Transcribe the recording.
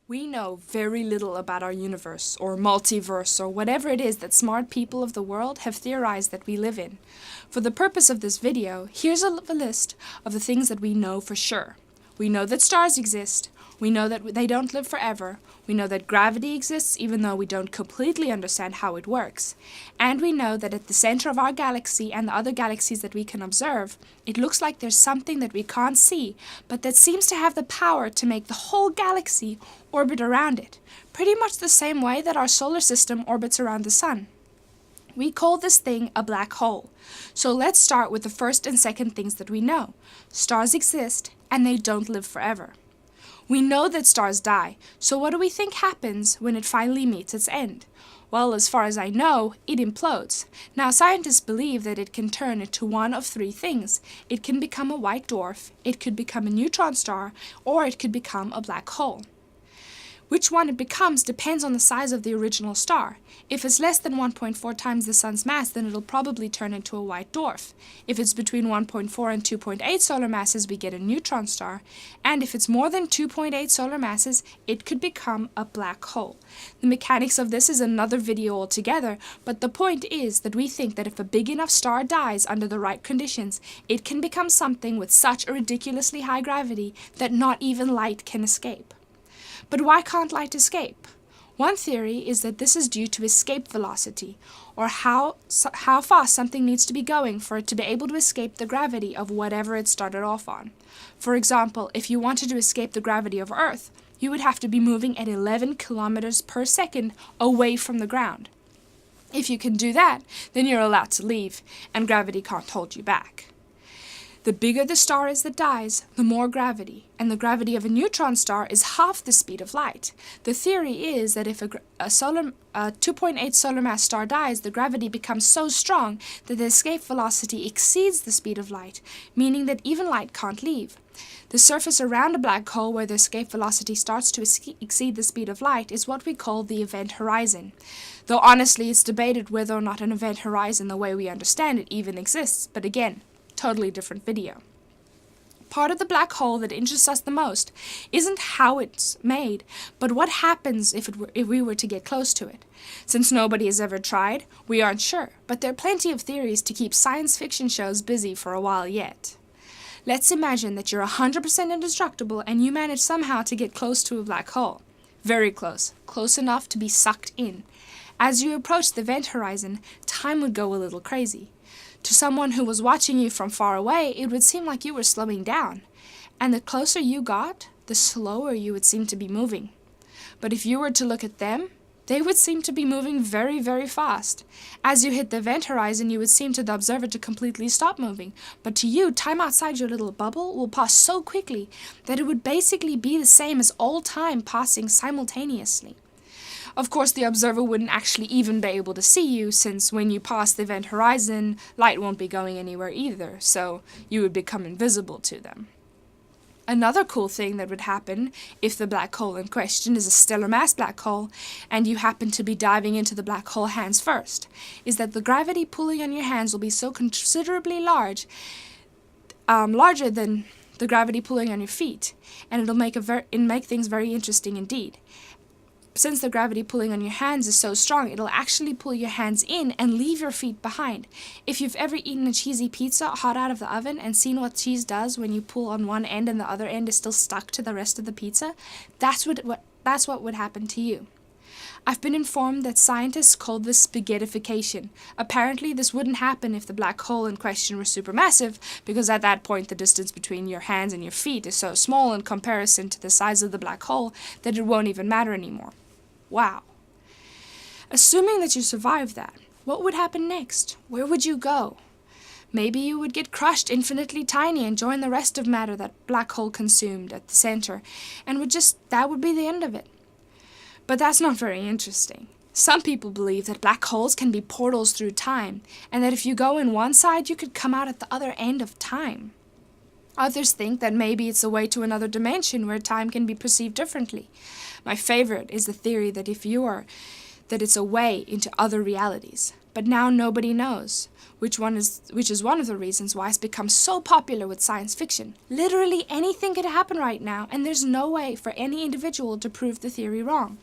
We know very little about our universe, or multiverse, or whatever it is that smart people of the world have theorized that we live in. For the purpose of this video, here's a list of the things that we know for sure. We know that stars exist. We know that they don't live forever. We know that gravity exists even though we don't completely understand how it works. And we know that at the center of our galaxy and the other galaxies that we can observe, it looks like there's something that we can't see, but that seems to have the power to make the whole galaxy orbit around it, pretty much the same way that our solar system orbits around the sun. We call this thing a black hole. So let's start with the first and second things that we know. Stars exist, and they don't live forever. We know that stars die, so what do we think happens when it finally meets its end? Well, as far as I know, it implodes. Now, scientists believe that it can turn into one of three things. It can become a white dwarf, it could become a neutron star, or it could become a black hole. Which one it becomes depends on the size of the original star. If it's less than 1.4 times the sun's mass, then it'll probably turn into a white dwarf. If it's between 1.4 and 2.8 solar masses, we get a neutron star. And if it's more than 2.8 solar masses, it could become a black hole. The mechanics of this is another video altogether, but the point is that we think that if a big enough star dies under the right conditions, it can become something with such a ridiculously high gravity that not even light can escape. But why can't light escape? One theory is that this is due to escape velocity, or how fast something needs to be going for it to be able to escape the gravity of whatever it started off on. For example, if you wanted to escape the gravity of Earth, you would have to be moving at 11 kilometers per second away from the ground. If you can do that, then you're allowed to leave, and gravity can't hold you back. The bigger the star is that dies, the more gravity, and the gravity of a neutron star is half the speed of light. The theory is that if a 2.8 solar mass star dies, the gravity becomes so strong that the escape velocity exceeds the speed of light, meaning that even light can't leave. The surface around a black hole where the escape velocity starts to exceed the speed of light is what we call the event horizon. Though honestly, it's debated whether or not an event horizon, the way we understand it, even exists, but again, totally different video. Part of the black hole that interests us the most isn't how it's made, but what happens if we were to get close to it. Since nobody has ever tried, we aren't sure, but there are plenty of theories to keep science fiction shows busy for a while yet. Let's imagine that you're 100% indestructible and you manage somehow to get close to a black hole. Very close, close enough to be sucked in. As you approach the event horizon, time would go a little crazy. To someone who was watching you from far away, it would seem like you were slowing down. And the closer you got, the slower you would seem to be moving. But if you were to look at them, they would seem to be moving very, very fast. As you hit the event horizon, you would seem to the observer to completely stop moving. But to you, time outside your little bubble will pass so quickly that it would basically be the same as all time passing simultaneously. Of course, the observer wouldn't actually even be able to see you, since when you pass the event horizon, light won't be going anywhere either, so you would become invisible to them. Another cool thing that would happen if the black hole in question is a stellar mass black hole, and you happen to be diving into the black hole hands first, is that the gravity pulling on your hands will be so considerably larger than the gravity pulling on your feet, and it'll make things very interesting indeed. Since the gravity pulling on your hands is so strong, it'll actually pull your hands in and leave your feet behind. If you've ever eaten a cheesy pizza hot out of the oven and seen what cheese does when you pull on one end and the other end is still stuck to the rest of the pizza, that's what would happen to you. I've been informed that scientists call this spaghettification. Apparently, this wouldn't happen if the black hole in question were supermassive, because at that point the distance between your hands and your feet is so small in comparison to the size of the black hole that it won't even matter anymore. Wow. Assuming that you survived that, what would happen next? Where would you go? Maybe you would get crushed infinitely tiny and join the rest of matter that black hole consumed at the center, and that would be the end of it. But that's not very interesting. Some people believe that black holes can be portals through time, and that if you go in one side, you could come out at the other end of time. Others think that maybe it's a way to another dimension where time can be perceived differently. My favorite is the theory that if you are that it's a way into other realities. But now nobody knows, which is one of the reasons why it's become so popular with science fiction. Literally anything could happen right now, and there's no way for any individual to prove the theory wrong.